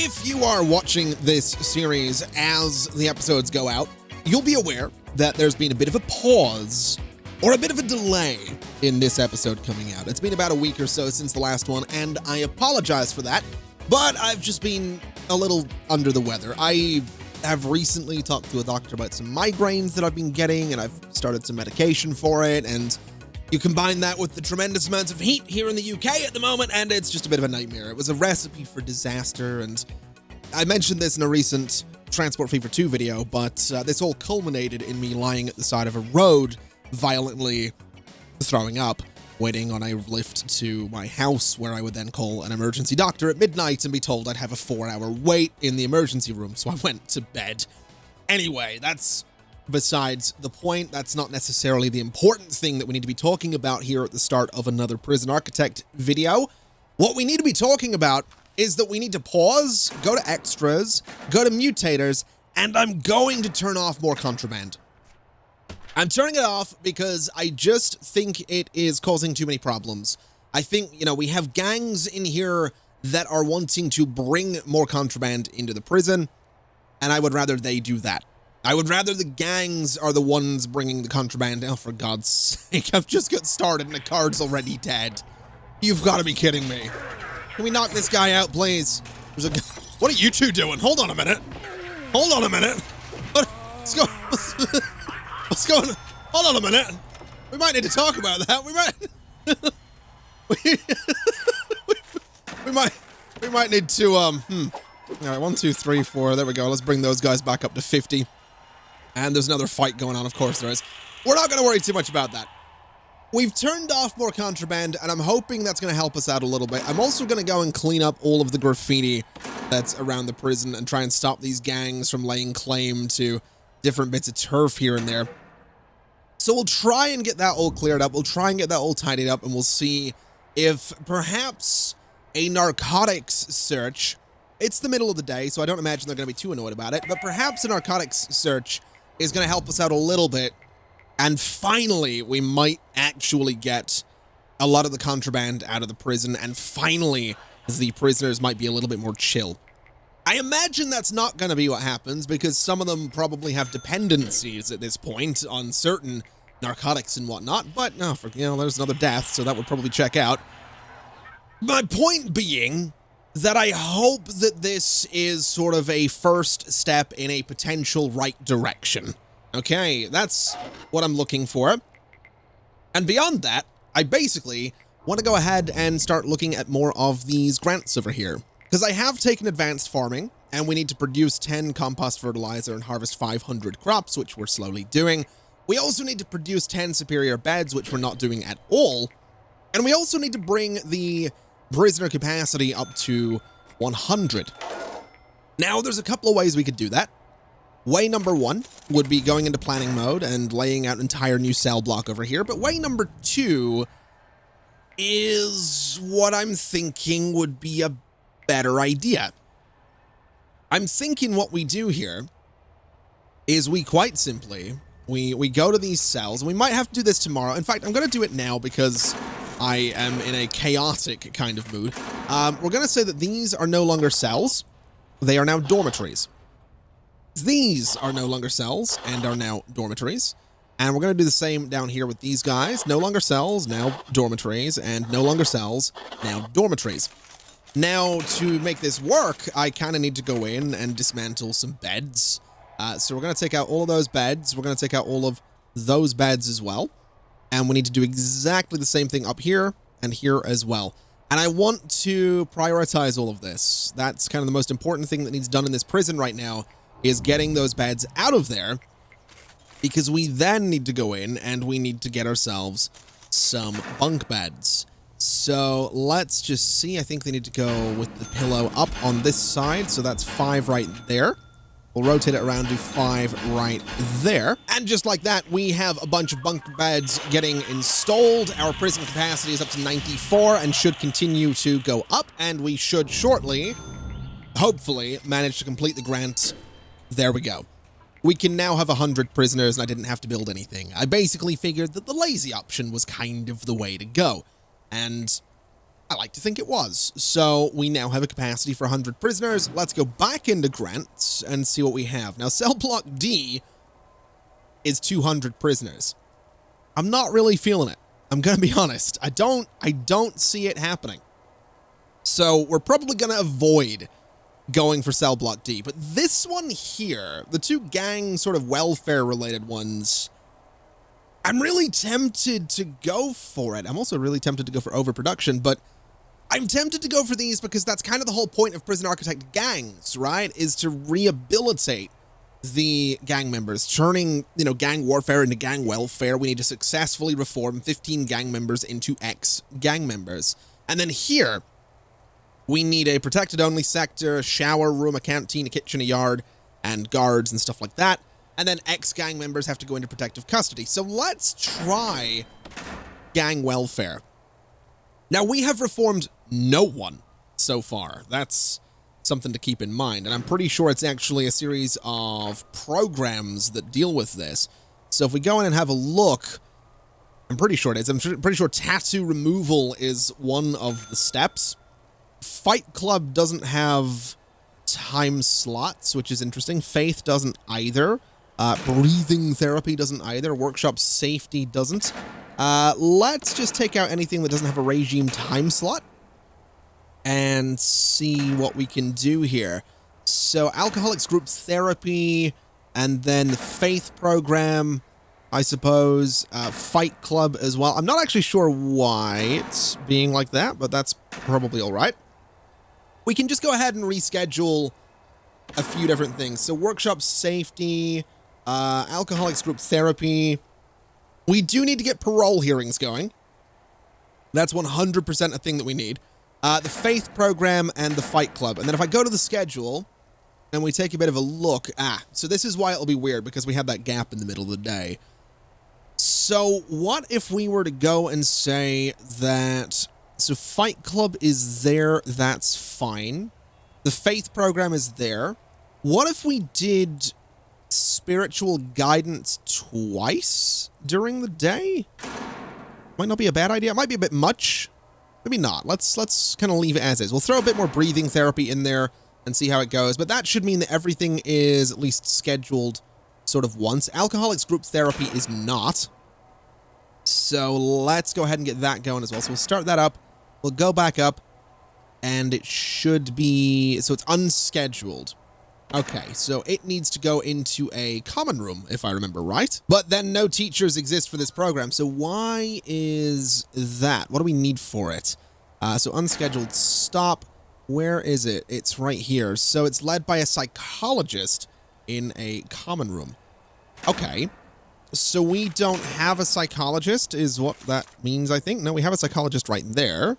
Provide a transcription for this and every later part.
If you are watching this series as the episodes go out, you'll be aware that there's been a bit of a pause or a bit of a delay in this episode coming out. It's been about a week or so since the last one, and I apologize for that, but I've just been a little under the weather. I have recently talked to a doctor about some migraines that I've been getting, and I've started some medication for it, and you combine that with the tremendous amounts of heat here in the UK at the moment, and it's just a bit of a nightmare. It was a recipe for disaster, and I mentioned this in a recent Transport Fever 2 video, but this all culminated in me lying at the side of a road, violently throwing up, waiting on a lift to my house, where I would then call an emergency doctor at midnight and be told I'd have a 4-hour wait in the emergency room, so I went to bed. Anyway, that's besides the point. That's not necessarily the important thing that we need to be talking about here at the start of another Prison Architect video. What we need to be talking about is that we need to pause, go to extras, go to mutators, and I'm going to turn off more contraband. I'm turning it off because I just think it is causing too many problems. I think, we have gangs in here that are wanting to bring more contraband into the prison, and I would rather they do that. I would rather the gangs are the ones bringing the contraband. Oh, for God's sake, I've just got started and the card's already dead. You've got to be kidding me. Can we knock this guy out, please? What are you two doing? Hold on a minute. Hold on a minute. What's going on? Hold on a minute. We might need to talk about that. We might need to, All right, 1, 2, 3, 4. There we go. Let's bring those guys back up to 50. And there's another fight going on, of course there is. We're not going to worry too much about that. We've turned off more contraband, and I'm hoping that's going to help us out a little bit. I'm also going to go and clean up all of the graffiti that's around the prison and try and stop these gangs from laying claim to different bits of turf here and there. So we'll try and get that all cleared up. We'll try and get that all tidied up, and we'll see if perhaps a narcotics search... It's the middle of the day, so I don't imagine they're going to be too annoyed about it, but perhaps a narcotics search is going to help us out a little bit, and finally, we might actually get a lot of the contraband out of the prison, and finally, the prisoners might be a little bit more chill. I imagine that's not going to be what happens, because some of them probably have dependencies at this point on certain narcotics and whatnot, but, there's another death, so that would probably check out. My point being that I hope that this is sort of a first step in a potential right direction. Okay, that's what I'm looking for. And beyond that, I basically want to go ahead and start looking at more of these grants over here. Because I have taken advanced farming, and we need to produce 10 compost fertilizer and harvest 500 crops, which we're slowly doing. We also need to produce 10 superior beds, which we're not doing at all. And we also need to bring the prisoner capacity up to 100. Now, there's a couple of ways we could do that. Way number 1 would be going into planning mode and laying out an entire new cell block over here, but way number 2 is what I'm thinking would be a better idea. I'm thinking what we do here is we quite simply, we go to these cells, and we might have to do this tomorrow. In fact, I'm going to do it now because I am in a chaotic kind of mood. We're going to say that these are no longer cells. They are now dormitories. These are no longer cells and are now dormitories. And we're going to do the same down here with these guys. No longer cells, now dormitories, and no longer cells, now dormitories. Now, to make this work, I kind of need to go in and dismantle some beds. So we're going to take out all of those beds. We're going to take out all of those beds as well. And we need to do exactly the same thing up here and here as well. And I want to prioritize all of this. That's kind of the most important thing that needs done in this prison right now, is getting those beds out of there, because we then need to go in and we need to get ourselves some bunk beds. So let's just see. I think they need to go with the pillow up on this side. So that's 5 right there. We'll rotate it around to 5 right there. And just like that, we have a bunch of bunk beds getting installed. Our prison capacity is up to 94 and should continue to go up. And we should shortly, hopefully, manage to complete the grant. There we go. We can now have 100 prisoners, and I didn't have to build anything. I basically figured that the lazy option was kind of the way to go. And I like to think it was. So we now have a capacity for 100 prisoners. Let's go back into Grant and see what we have. Now, cell block D is 200 prisoners. I'm not really feeling it. I'm going to be honest. I don't see it happening. So we're probably going to avoid going for cell block D. But this one here, the two gang sort of welfare related ones, I'm really tempted to go for it. I'm also really tempted to go for overproduction, but I'm tempted to go for these because that's kind of the whole point of Prison Architect gangs, right? Is to rehabilitate the gang members, turning, gang warfare into gang welfare. We need to successfully reform 15 gang members into ex-gang members. And then here, we need a protected only sector, a shower room, a canteen, a kitchen, a yard, and guards and stuff like that. And then ex-gang members have to go into protective custody. So let's try gang welfare. Now, we have reformed no one so far. That's something to keep in mind. And I'm pretty sure it's actually a series of programs that deal with this. So if we go in and have a look, I'm pretty sure it is. I'm pretty sure tattoo removal is one of the steps. Fight Club doesn't have time slots, which is interesting. Faith doesn't either. Breathing therapy doesn't either. Workshop safety doesn't. Let's just take out anything that doesn't have a regime time slot and see what we can do here. So alcoholics group therapy, and then the faith program, I suppose. Fight Club as well. I'm not actually sure why it's being like that, but that's probably all right. We can just go ahead and reschedule a few different things. So workshop safety, alcoholics group therapy. We do need to get parole hearings going. That's 100% a thing that we need. The faith program and the fight club. And then if I go to the schedule and we take a bit of a look, so this is why it'll be weird, because we have that gap in the middle of the day. So what if we were to go and say that, so fight club is there, that's fine. The faith program is there. What if we did spiritual guidance twice during the day? Might not be a bad idea. It might be a bit much. Maybe not. Let's kind of leave it as is. We'll throw a bit more breathing therapy in there and see how it goes. But that should mean that everything is at least scheduled sort of once. Alcoholics group therapy is not. So let's go ahead and get that going as well. So we'll start that up. We'll go back up. And it should be... So it's unscheduled. Okay, so it needs to go into a common room, if I remember right. But then no teachers exist for this program. So why is that? What do we need for it? So unscheduled stop. Where is it? It's right here. So it's led by a psychologist in a common room. Okay. So we don't have a psychologist is what that means, I think. No, we have a psychologist right there.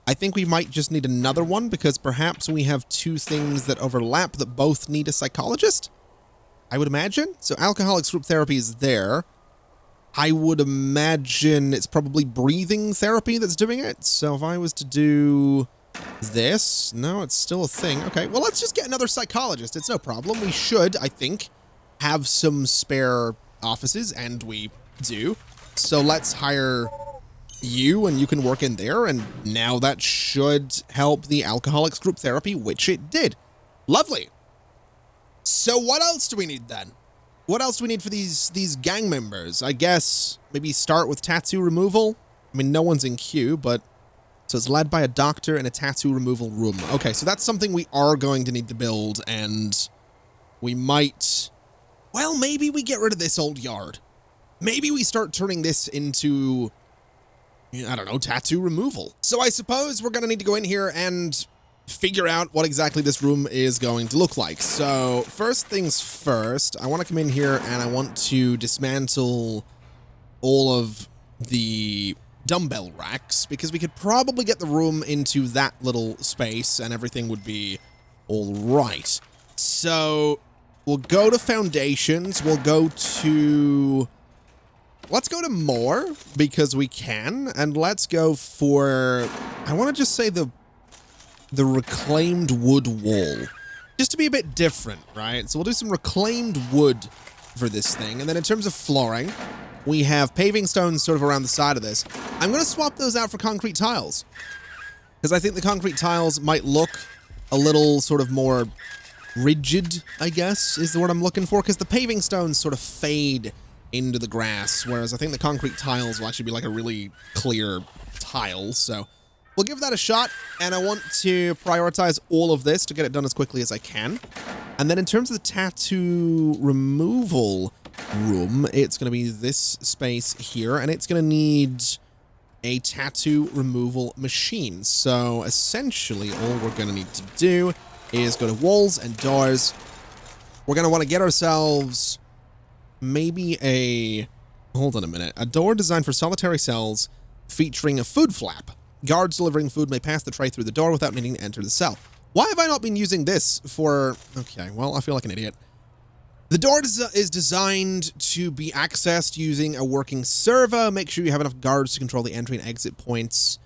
I think we might just need another one because perhaps we have two things that overlap that both need a psychologist, I would imagine. So alcoholics group therapy is there. I would imagine it's probably breathing therapy that's doing it. So if I was to do this, no, it's still a thing. Okay, well, let's just get another psychologist. It's no problem. We should, I think, have some spare offices, and we do. So let's hire you, and you can work in there, and now that should help the alcoholics group therapy, which it did. Lovely. So what else do we need then? What else do we need for these gang members? I guess maybe start with tattoo removal. I mean, no one's in queue, but so it's led by a doctor in a tattoo removal room. Okay, so that's something we are going to need to build, and we might, well, maybe we get rid of this old yard. Maybe we start turning this into, I don't know, tattoo removal. So I suppose we're going to need to go in here and figure out what exactly this room is going to look like. So first things first, I want to come in here and I want to dismantle all of the dumbbell racks because we could probably get the room into that little space and everything would be all right. So we'll go to foundations. We'll go to... Let's go to more because we can, and let's go for, I want to just say the reclaimed wood wall, just to be a bit different, right? So we'll do some reclaimed wood for this thing. And then in terms of flooring, we have paving stones sort of around the side of this. I'm going to swap those out for concrete tiles. Because I think the concrete tiles might look a little sort of more rigid, I guess, is the word I'm looking for. Because the paving stones sort of fade into the grass, whereas I think the concrete tiles will actually be like a really clear tile. So we'll give that a shot, and I want to prioritize all of this to get it done as quickly as I can. And then in terms of the tattoo removal room, it's going to be this space here, and it's going to need a tattoo removal machine. So essentially all we're going to need to do is go to walls and doors. We're going to want to get ourselves maybe hold on a minute, a door designed for solitary cells featuring a food flap. Guards delivering food may pass the tray through the door without needing to enter the cell. Why have I not been using this for... Okay, well, I feel like an idiot. The door is designed to be accessed using a working servo. Make sure you have enough guards to control the entry and exit points,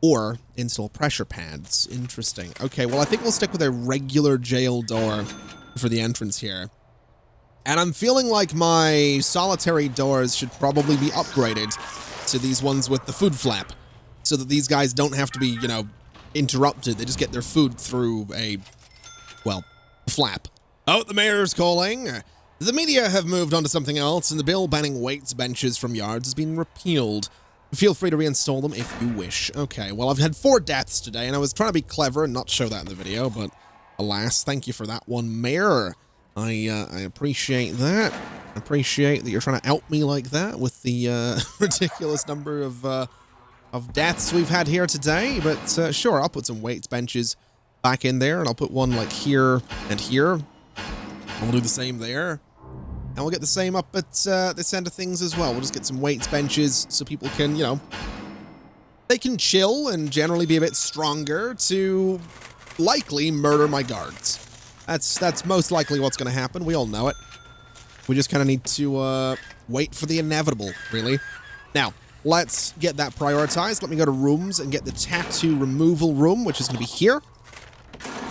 or install pressure pads. Interesting. Okay, well, I think we'll stick with a regular jail door for the entrance here. And I'm feeling like my solitary doors should probably be upgraded to these ones with the food flap, so that these guys don't have to be, you know, interrupted. They just get their food through a, well, flap. Oh, the mayor's calling. The media have moved on to something else, and the bill banning weights benches from yards has been repealed. Feel free to reinstall them if you wish. Okay, well, I've had 4 deaths today, and I was trying to be clever and not show that in the video, but alas, thank you for that one, Mayor. I appreciate that. I appreciate that you're trying to out me like that with the ridiculous number of deaths we've had here today, but sure, I'll put some weights benches back in there, and I'll put one like here and here. We'll do the same there, and we'll get the same up at this end of things as well. We'll just get some weights benches so people can, you know, they can chill and generally be a bit stronger to likely murder my guards. That's most likely what's going to happen. We all know it. We just kind of need to wait for the inevitable, really. Now, let's get that prioritized. Let me go to rooms and get the tattoo removal room, which is going to be here.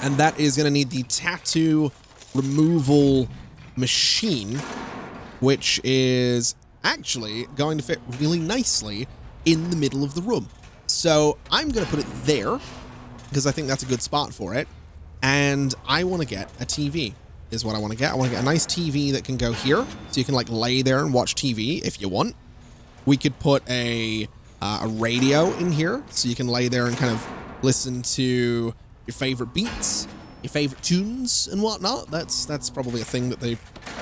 And that is going to need the tattoo removal machine, which is actually going to fit really nicely in the middle of the room. So I'm going to put it there because I think that's a good spot for it. And I want to get a TV is what I want to get. I want to get a nice TV that can go here, so you can like lay there and watch TV if you want. We could put a radio in here, so you can lay there and kind of listen to your favorite beats, your favorite tunes and whatnot. That's probably a thing that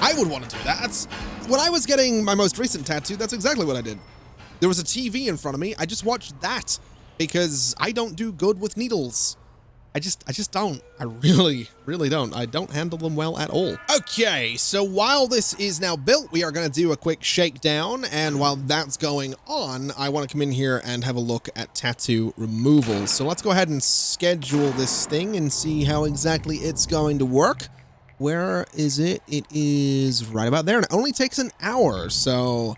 I would want to do that. That's when I was getting my most recent tattoo. That's exactly what I did. There was a TV in front of me. I just watched that because I don't do good with needles. I just don't. I really don't. I don't handle them well at all. Okay, so while this is now built, we are going to do a quick shakedown. And while that's going on, I want to come in here and have a look at tattoo removal. So let's go ahead and schedule this thing and see how exactly it's going to work. Where is it? It is right about there. And it only takes an hour. So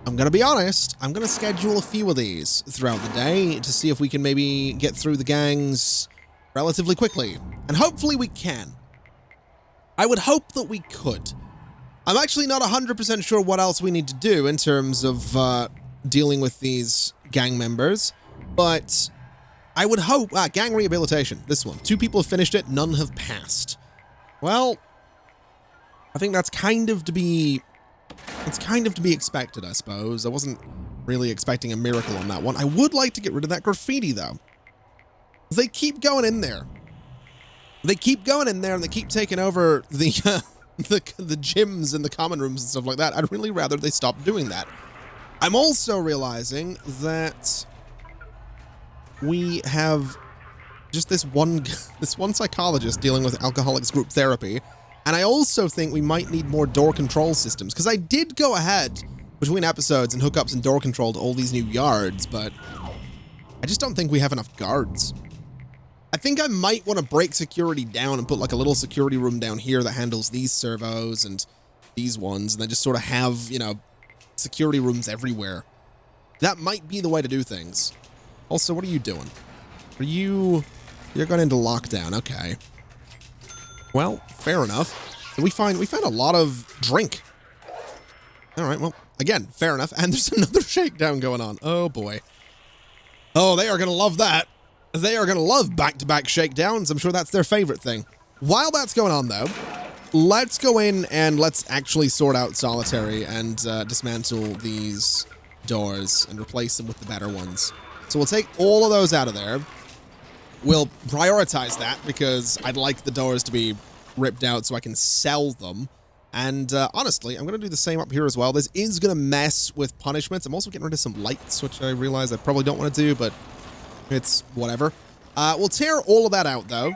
I'm going to be honest. I'm going to schedule a few of these throughout the day to see if we can maybe get through the gangs relatively quickly, and hopefully we can. I would hope that we could. I'm actually not 100% sure what else we need to do in terms of dealing with these gang members, but I would hope... gang rehabilitation, this one. 2 people have finished it, none have passed. Well, I think that's kind of to be... It's kind of to be expected, I suppose. I wasn't really expecting a miracle on that one. I would like to get rid of that graffiti, though. They keep going in there. They keep going in there, and they keep taking over the gyms and the common rooms and stuff like that. I'd really rather they stop doing that. I'm also realizing that we have just this one psychologist dealing with alcoholics group therapy, and I also think we might need more door control systems, because I did go ahead between episodes and hook up some door control to all these new yards, but I just don't think we have enough guards. I think I might want to break security down and put like a little security room down here that handles these servos and these ones, and then just sort of have, you know, security rooms everywhere. That might be the way to do things. Also, what are you doing? You're going into lockdown. Okay. Well, fair enough. We found a lot of drink. All right, well, again, fair enough. And there's another shakedown going on. Oh boy. Oh, they are going to love that. They are going to love back-to-back shakedowns. I'm sure that's their favorite thing. While that's going on, though, let's go in and let's actually sort out solitary and dismantle these doors and replace them with the better ones. So we'll take all of those out of there. We'll prioritize that because I'd like the doors to be ripped out so I can sell them. And honestly, I'm going to do the same up here as well. This is going to mess with punishments. I'm also getting rid of some lights, which I realize I probably don't want to do, but it's whatever. We'll tear all of that out, though.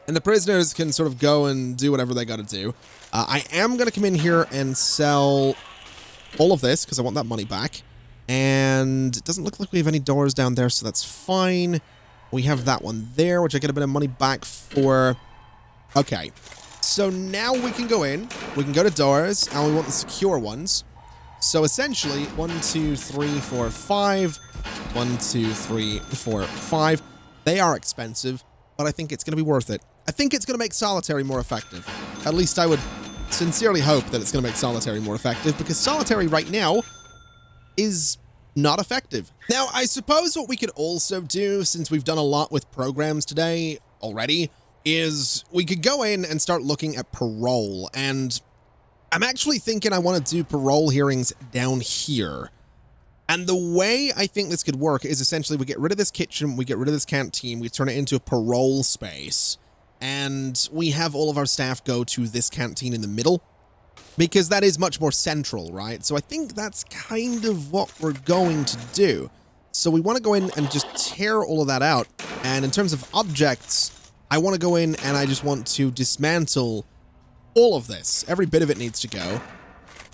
And the prisoners can sort of go and do whatever they got to do. I am going to come in here and sell all of this because I want that money back. And it doesn't look like we have any doors down there, so that's fine. We have that one there, which I get a bit of money back for. Okay. So now we can go in, we can go to doors, and we want the secure ones. So essentially, 1, 2, 3, 4, 5. 1, 2, 3, 4, 5. They are expensive, but I think it's going to be worth it. I think it's going to make solitary more effective. At least I would sincerely hope that it's going to make solitary more effective, because solitary right now is not effective. Now, I suppose what we could also do, since we've done a lot with programs today already, is we could go in and start looking at parole. And I'm actually thinking I want to do parole hearings down here. And the way I think this could work is essentially we get rid of this kitchen, we get rid of this canteen, we turn it into a parole space, and we have all of our staff go to this canteen in the middle, because that is much more central, right? So I think that's kind of what we're going to do. So we want to go in and just tear all of that out. And in terms of objects, I want to go in and I just want to dismantle all of this. Every bit of it needs to go.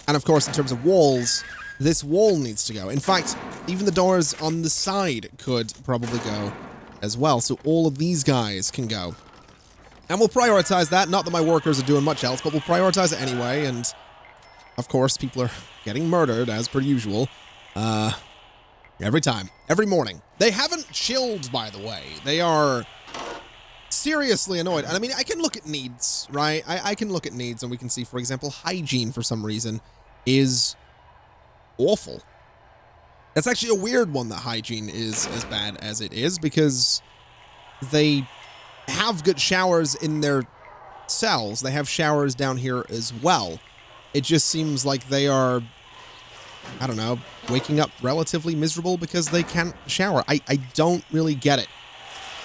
And of course, in terms of walls, this wall needs to go. In fact, even the doors on the side could probably go as well. So all of these guys can go. And we'll prioritize that. Not that my workers are doing much else, but we'll prioritize it anyway. And of course, people are getting murdered as per usual. Every time. Every morning. They haven't chilled, by the way. They are seriously annoyed. And I mean, I can look at needs, right? I can look at needs and we can see, for example, hygiene for some reason is awful. That's actually a weird one that hygiene is as bad as it is, because they have good showers in their cells. They have showers down here as well. It just seems like they are, I don't know, waking up relatively miserable because they can't shower. I don't really get it.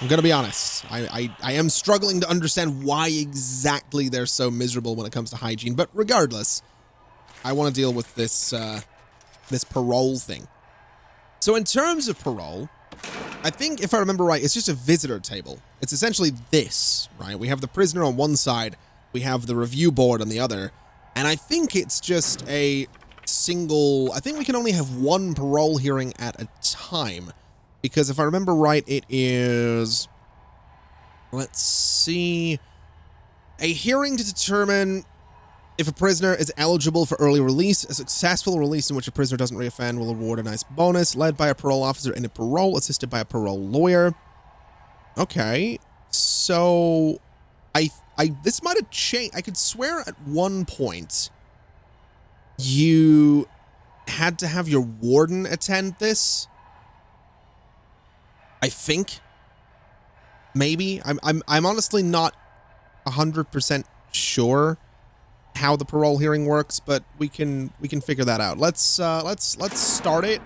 I'm going to be honest. I am struggling to understand why exactly they're so miserable when it comes to hygiene. But regardless, I want to deal with this this parole thing. So in terms of parole, I think if I remember right, it's just a visitor table. It's essentially this, right? We have the prisoner on one side, we have the review board on the other, and I think it's just a single, I think we can only have one parole hearing at a time. Because if I remember right, it is, let's see, a hearing to determine if a prisoner is eligible for early release. A successful release in which a prisoner doesn't reoffend will award a nice bonus, led by a parole officer in a parole, assisted by a parole lawyer. Okay, so this might have changed. I could swear at one point you had to have your warden attend this. I think. Maybe. I'm honestly not 100% sure how the parole hearing works, but we can figure that out. Let's start it,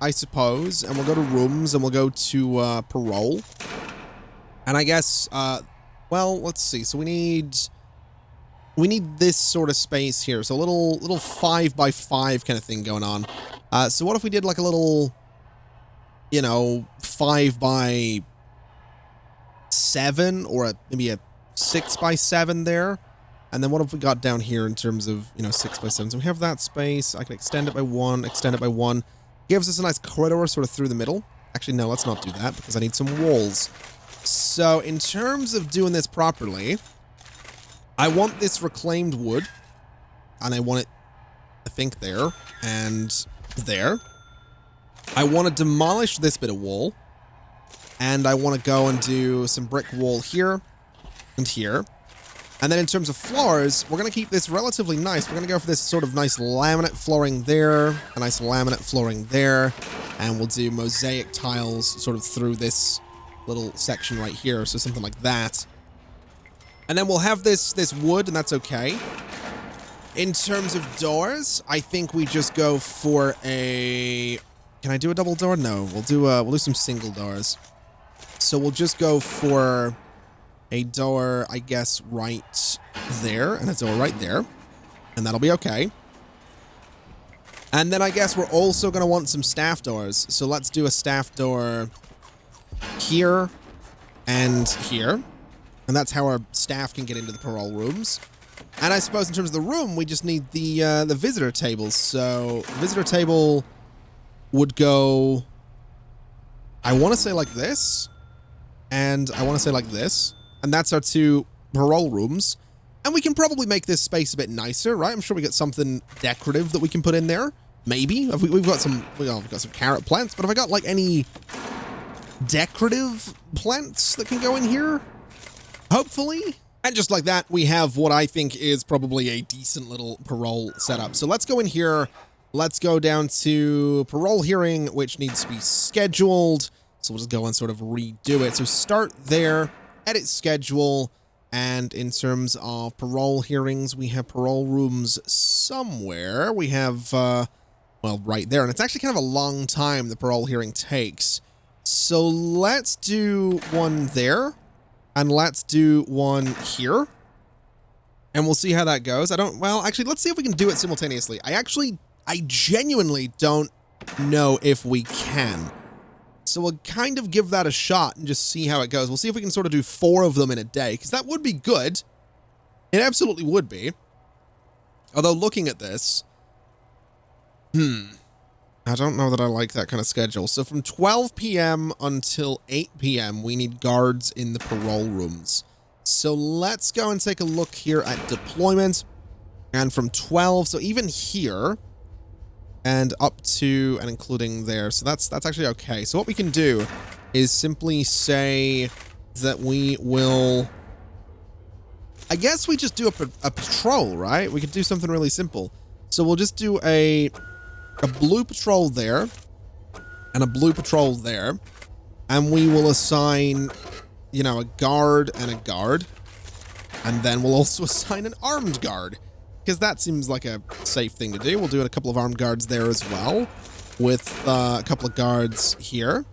I suppose, and we'll go to rooms and we'll go to parole. And I guess well, let's see. So we need this sort of space here. So a little 5x5 kind of thing going on. So what if we did like a little, you know, 5x7 or maybe a 6x7 there. And then what have we got down here in terms of, you know, 6x7? So we have that space. I can extend it by 1, extend it by 1. Gives us a nice corridor sort of through the middle. Actually, no, let's not do that because I need some walls. So in terms of doing this properly, I want this reclaimed wood. And I want it, I think, there and there. I want to demolish this bit of wall. And I want to go and do some brick wall here and here. And then in terms of floors, we're going to keep this relatively nice. We're going to go for this sort of nice laminate flooring there, a nice laminate flooring there, and we'll do mosaic tiles sort of through this little section right here, so something like that. And then we'll have this wood, and that's okay. In terms of doors, I think we just go for a... Can I do a double door? No, we'll do some single doors. So we'll just go for a door, I guess, right there, and a door right there, and that'll be okay. And then I guess we're also going to want some staff doors. So let's do a staff door here and here. And that's how our staff can get into the parole rooms. And I suppose in terms of the room, we just need the visitor tables. So visitor table would go, I want to say like this, and I want to say like this. And that's our two parole rooms. And we can probably make this space a bit nicer, right? I'm sure we got something decorative that we can put in there. Maybe. We've got some carrot plants, but have I got like any decorative plants that can go in here? Hopefully. And just like that, we have what I think is probably a decent little parole setup. So let's go in here. Let's go down to parole hearing, which needs to be scheduled. So we'll just go and sort of redo it. So start there, edit schedule. And in terms of parole hearings, we have parole rooms somewhere. We have, well, right there. And it's actually kind of a long time the parole hearing takes. So let's do one there. And let's do one here. And we'll see how that goes. Well, actually, let's see if we can do it simultaneously. I genuinely don't know if we can. So we'll kind of give that a shot and just see how it goes. We'll see if we can sort of do 4 of them in a day, because that would be good. It absolutely would be. Although looking at this, I don't know that I like that kind of schedule. So from 12 p.m. until 8 p.m., we need guards in the parole rooms. So let's go and take a look here at deployment. And from 12, so even here, and up to and including there. So that's actually okay. So what we can do is simply say that we will, I guess we just do a patrol, right? We could do something really simple. So we'll just do a blue patrol there and a blue patrol there. And we will assign, you know, a guard and a guard. And then we'll also assign an armed guard, because that seems like a safe thing to do. We'll do a couple of armed guards there as well, with a couple of guards here.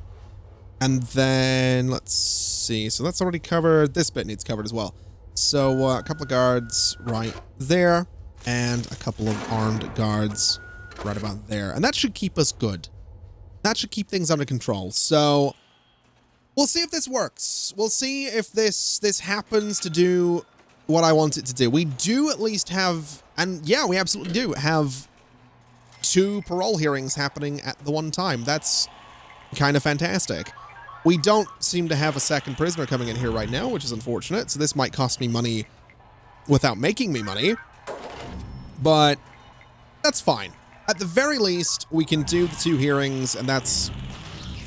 And then, let's see. So that's already covered. This bit needs covered as well. So a couple of guards right there, and a couple of armed guards right about there. And that should keep us good. That should keep things under control. So we'll see if this works. We'll see if this happens to do what I want it to do. We do at least have, and yeah, we absolutely do have 2 parole hearings happening at the one time. That's kind of fantastic. We don't seem to have a second prisoner coming in here right now, which is unfortunate. So this might cost me money without making me money, but that's fine. At the very least, we can do the 2 hearings, and that's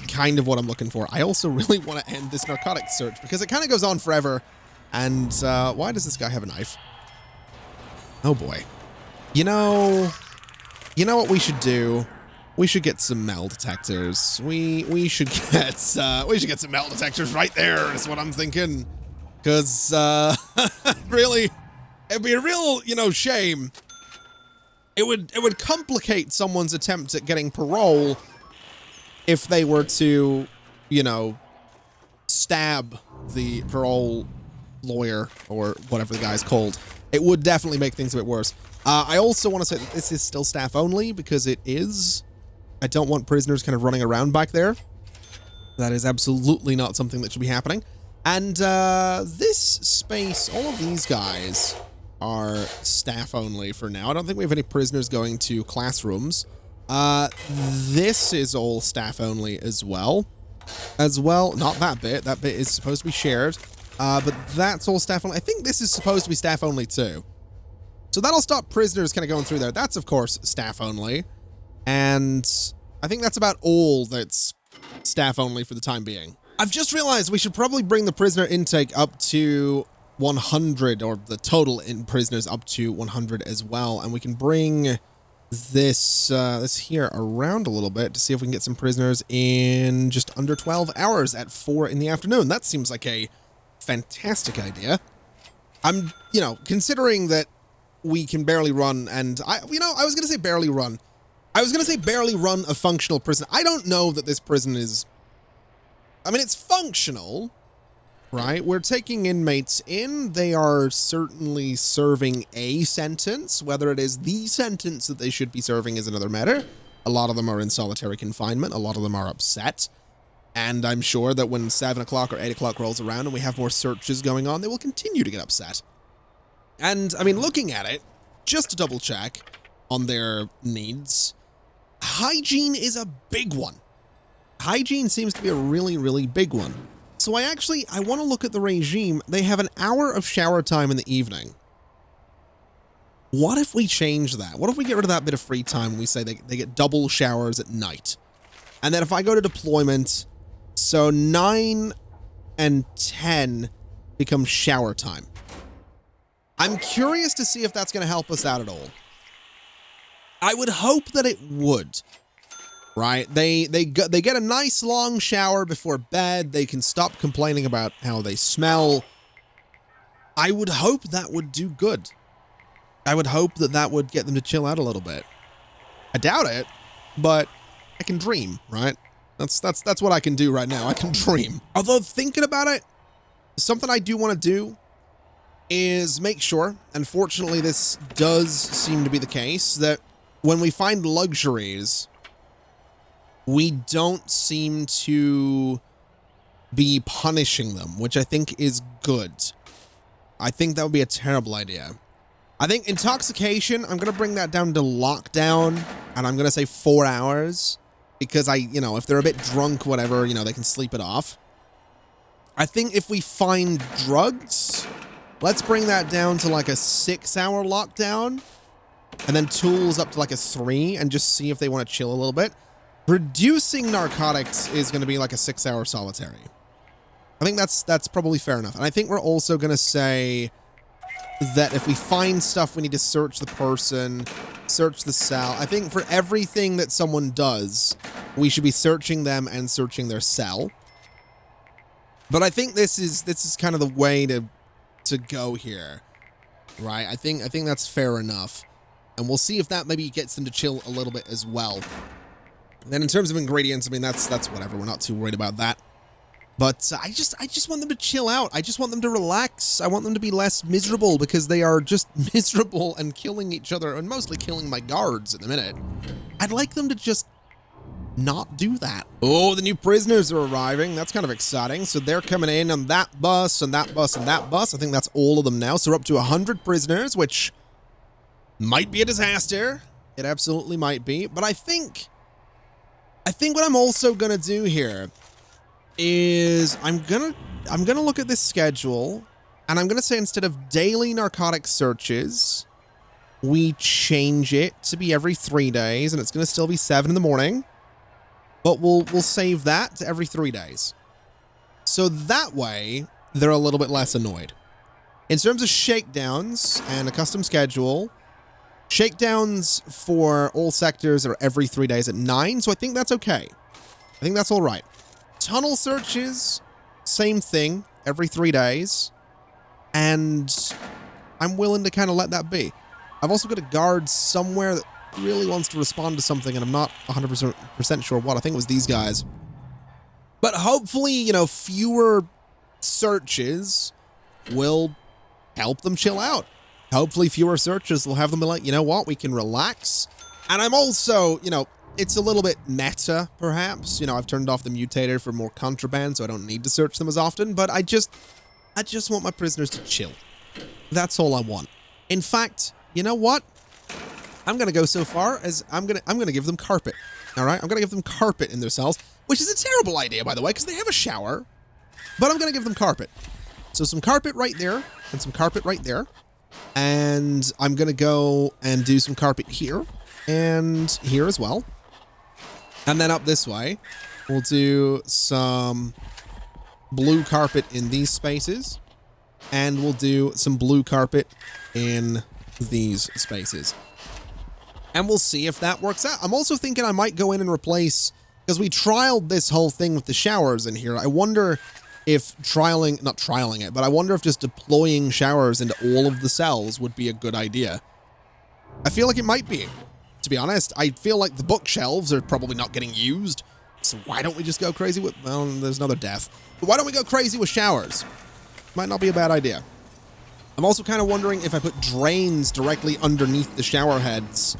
kind of what I'm looking for. I also really want to end this narcotics search because it kind of goes on forever. And why does this guy have a knife? Oh boy. You know what we should do? We should get some metal detectors. We should get some metal detectors right there, is what I'm thinking. Because really, it'd be a real, shame. It would complicate someone's attempt at getting parole if they were to, stab the parole lawyer or whatever the guy's called. It would definitely make things a bit worse. I also want to say that this is still staff only, because it is. I don't want prisoners kind of running around back there. That is absolutely not something that should be happening. And this space, all of these guys are staff only for now. I don't think we have any prisoners going to classrooms. This is all staff only as well. Not that bit. That bit is supposed to be shared. But that's all staff only. I think this is supposed to be staff only too. So that'll stop prisoners kind of going through there. That's, of course, staff only. And I think that's about all that's staff only for the time being. I've just realized we should probably bring the prisoner intake up to 100, or the total in prisoners up to 100 as well. And we can bring this here around a little bit to see if we can get some prisoners in just under 12 hours at 4 in the afternoon. That seems like a fantastic idea. I'm, considering that we can barely run, and I was going to say barely run. I was going to say barely run a functional prison. I don't know that this prison is, it's functional, right? We're taking inmates in. They are certainly serving a sentence. Whether it is the sentence that they should be serving is another matter. A lot of them are in solitary confinement. A lot of them are upset. And I'm sure that when 7 o'clock or 8 o'clock rolls around and we have more searches going on, they will continue to get upset. And, looking at it, just to double check on their needs, hygiene is a big one. Hygiene seems to be a really, really big one. So I want to look at the regime. They have an hour of shower time in the evening. What if we change that? What if we get rid of that bit of free time and we say they get double showers at night? And then if I go to deployment, so 9 and 10 become shower time. I'm curious to see if that's going to help us out at all. I would hope that it would. Right? They get a nice long shower before bed. They can stop complaining about how they smell. I would hope that would do good. I would hope that that would get them to chill out a little bit. I doubt it, but I can dream, right? That's what I can do right now. I can dream. Although thinking about it, something I do want to do is make sure, unfortunately this does seem to be the case, that when we find luxuries, we don't seem to be punishing them, which I think is good. I think that would be a terrible idea. I think intoxication, I'm going to bring that down to lockdown, and I'm going to say 4 hours, because if they're a bit drunk, whatever, they can sleep it off. I think if we find drugs, let's bring that down to like a 6-hour lockdown, and then tools up to like a 3, and just see if they want to chill a little bit. Reducing narcotics is going to be like a 6-hour solitary. I think that's probably fair enough. And I think we're also going to say that if we find stuff, we need to search the person, search the cell. I think for everything that someone does, we should be searching them and searching their cell. But I think this is kind of the way to go here, right? I think that's fair enough. And we'll see if that maybe gets them to chill a little bit as well. And then in terms of ingredients, that's whatever. We're not too worried about that. But I just want them to chill out. I just want them to relax. I want them to be less miserable because they are just miserable and killing each other and mostly killing my guards at the minute. I'd like them to just not do that. Oh, the new prisoners are arriving. That's kind of exciting. So they're coming in on that bus and that bus and that bus. I think that's all of them now. So we're up to 100 prisoners, which might be a disaster. It absolutely might be. But I think what I'm also going to do here is I'm going to look at this schedule and I'm going to say instead of daily narcotic searches, we change it to be every 3 days, and it's going to still be 7 in the morning, but we'll save that to every 3 days. So that way they're a little bit less annoyed. In terms of shakedowns and a custom schedule, shakedowns for all sectors are every 3 days at 9, so I think that's okay. I think that's all right. Tunnel searches, same thing, every 3 days, and I'm willing to kind of let that be. I've also got a guard somewhere that really wants to respond to something, and I'm not 100% sure what. I think it was these guys. But hopefully, fewer searches will help them chill out. Hopefully fewer searches will have them be like, you know what, we can relax. And I'm also, it's a little bit meta, perhaps. I've turned off the mutator for more contraband, so I don't need to search them as often, but I just want my prisoners to chill. That's all I want. In fact, you know what? I'm going to go so far as I'm going to give them carpet. All right? I'm going to give them carpet in their cells, which is a terrible idea, by the way, because they have a shower, but I'm going to give them carpet. So some carpet right there and some carpet right there. And I'm going to go and do some carpet here and here as well. And then up this way, we'll do some blue carpet in these spaces. And we'll do some blue carpet in these spaces. and we'll see if that works out. I'm also thinking I might go in and replace, because we trialed this whole thing with the showers in here. I wonder if not trialing it, but I wonder if just deploying showers into all of the cells would be a good idea. I feel like it might be, to be honest. I feel like the bookshelves are probably not getting used, so why don't we just go crazy with, well, there's another death. But why don't we go crazy with showers? Might not be a bad idea. I'm also kind of wondering if I put drains directly underneath the shower heads,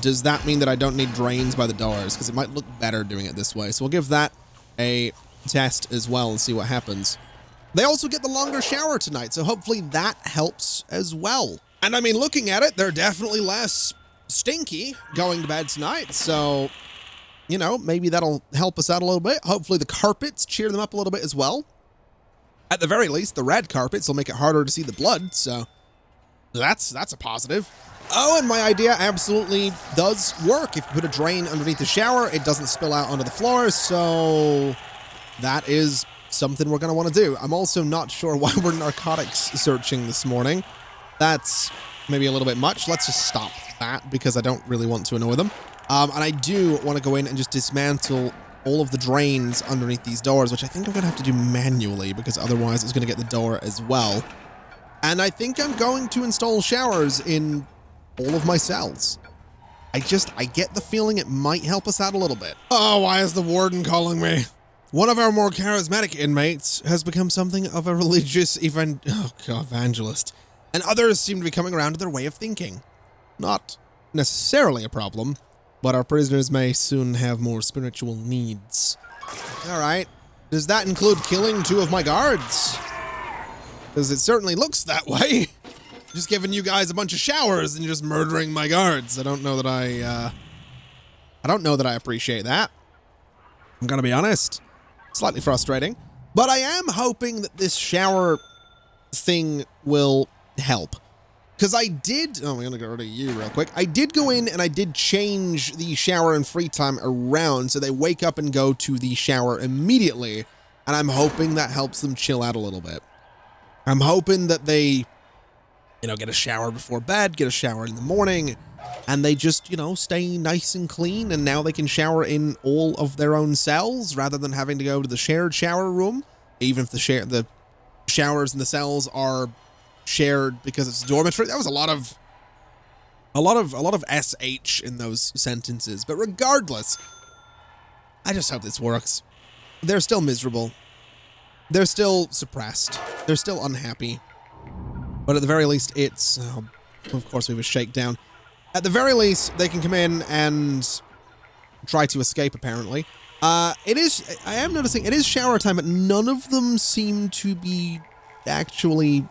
does that mean that I don't need drains by the doors? Because it might look better doing it this way. So we'll give that a test as well and see what happens. They also get the longer shower tonight, so hopefully that helps as well. And I mean, looking at it, they're definitely less stinky going to bed tonight. So, you know, maybe that'll help us out a little bit. Hopefully the carpets cheer them up a little bit as well. At the very least, the red carpets will make it harder to see the blood, so that's a positive. Oh, and my idea absolutely does work. If you put a drain underneath the shower, it doesn't spill out onto the floor, so that is something we're going to want to do. I'm also not sure why we're narcotics searching this morning. That's maybe a little bit much. Let's just stop that because I don't really want to annoy them. And I do want to go in and just dismantle all of the drains underneath these doors, which I think I'm going to have to do manually because otherwise it's going to get the door as well. And I think I'm going to install showers in all of my cells. I get the feeling it might help us out a little bit. Oh, why is the warden calling me? One of our more charismatic inmates has become something of a religious evangelist, and others seem to be coming around to their way of thinking. Not necessarily a problem, but our prisoners may soon have more spiritual needs. All right. Does that include killing 2 of my guards? Because it certainly looks that way. Just giving you guys a bunch of showers and you're just murdering my guards. I don't know that I appreciate that. I'm gonna be honest. Slightly frustrating. But I am hoping that this shower thing will help. Because I did, I'm going to get rid of you real quick. I did go in and I did change the shower and free time around so they wake up and go to the shower immediately. And I'm hoping that helps them chill out a little bit. I'm hoping that they, get a shower before bed, get a shower in the morning, and they just, stay nice and clean. And now they can shower in all of their own cells rather than having to go to the shared shower room, even if the showers in the cells are shared because it's a dormitory. That was a lot of SH in those sentences. But regardless, I just hope this works. They're still miserable. They're still suppressed. They're still unhappy. But at the very least, it's, of course we have a shakedown. At the very least, they can come in and try to escape, apparently. I am noticing it is shower time, but none of them seem to be actually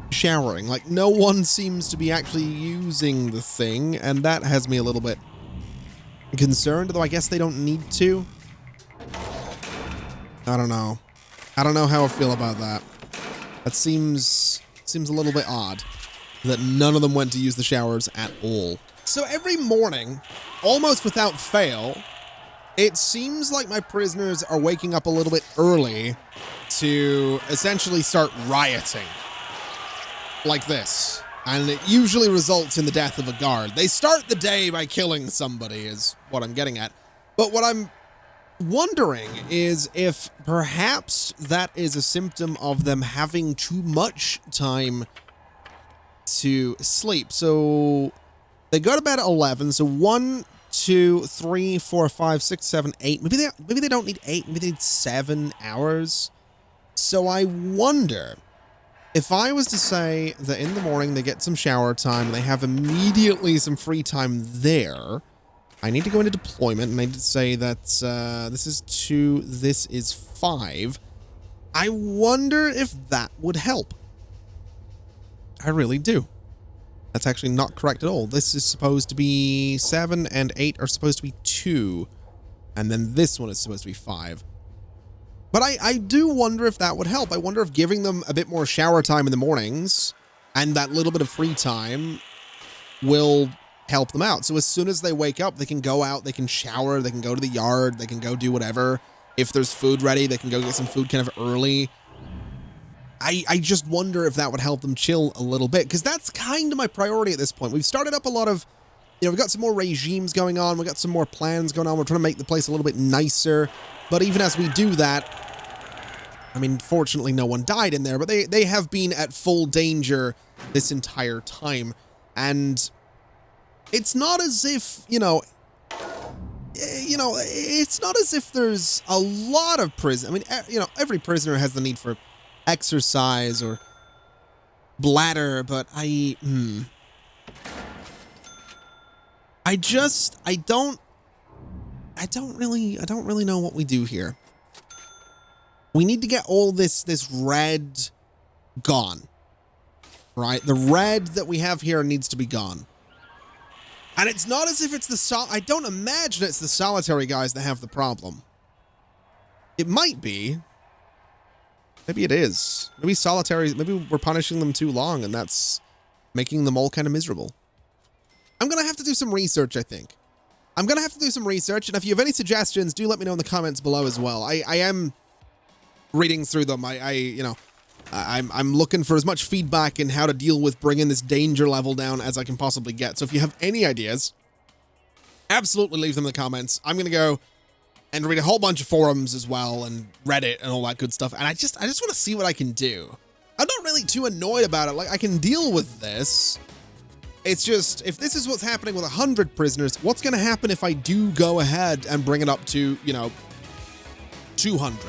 showering. Like, no one seems to be actually using the thing, and that has me a little bit concerned, though I guess they don't need to. I don't know. I don't know how I feel about that. That seems a little bit odd that none of them went to use the showers at all. So every morning, almost without fail, it seems like my prisoners are waking up a little bit early to essentially start rioting. Like this. And it usually results in the death of a guard. They start the day by killing somebody is what I'm getting at. But what I'm wondering is if perhaps that is a symptom of them having too much time to sleep. So they go to bed at 11. So 1, 2, 3, 4, 5, 6, 7, 8. Maybe they don't need 8. Maybe they need 7 hours. So I wonder if I was to say that in the morning they get some shower time, they have immediately some free time there. I need to go into deployment and I need to say that this is 2, this is 5. I wonder if that would help. I really do. That's actually not correct at all. This is supposed to be 7 and 8 are supposed to be 2. And then this one is supposed to be 5. But I do wonder if that would help. I wonder if giving them a bit more shower time in the mornings and that little bit of free time will help them out. So as soon as they wake up, they can go out, they can shower, they can go to the yard, they can go do whatever. If there's food ready, they can go get some food kind of early. I just wonder if that would help them chill a little bit, because that's kind of my priority at this point. We've started up a lot of You know, we've got some more regimes going on. We've got some more plans going on. We're trying to make the place a little bit nicer. But even as we do that, I mean, fortunately, no one died in there, but they have been at full danger this entire time. And it's not as if, it's not as if there's a lot of prison. I mean, every prisoner has the need for exercise or bladder, but I don't really know what we do here. We need to get all this red gone, right? The red that we have here needs to be gone. And it's not as if it's I don't imagine it's the solitary guys that have the problem. It might be. Maybe it is. Maybe solitary, maybe we're punishing them too long and that's making them all kind of miserable. I'm going to have to do some research, I think. I'm going to have to do some research, and if you have any suggestions, do let me know in the comments below as well. I am reading through them. I'm looking for as much feedback in how to deal with bringing this danger level down as I can possibly get. So if you have any ideas, absolutely leave them in the comments. I'm going to go and read a whole bunch of forums as well and Reddit and all that good stuff. And I just want to see what I can do. I'm not really too annoyed about it. Like, I can deal with this. It's just, if this is what's happening with 100 prisoners, what's going to happen if I do go ahead and bring it up to, 200?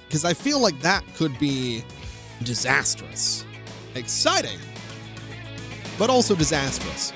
Because I feel like that could be disastrous. Exciting, but also disastrous.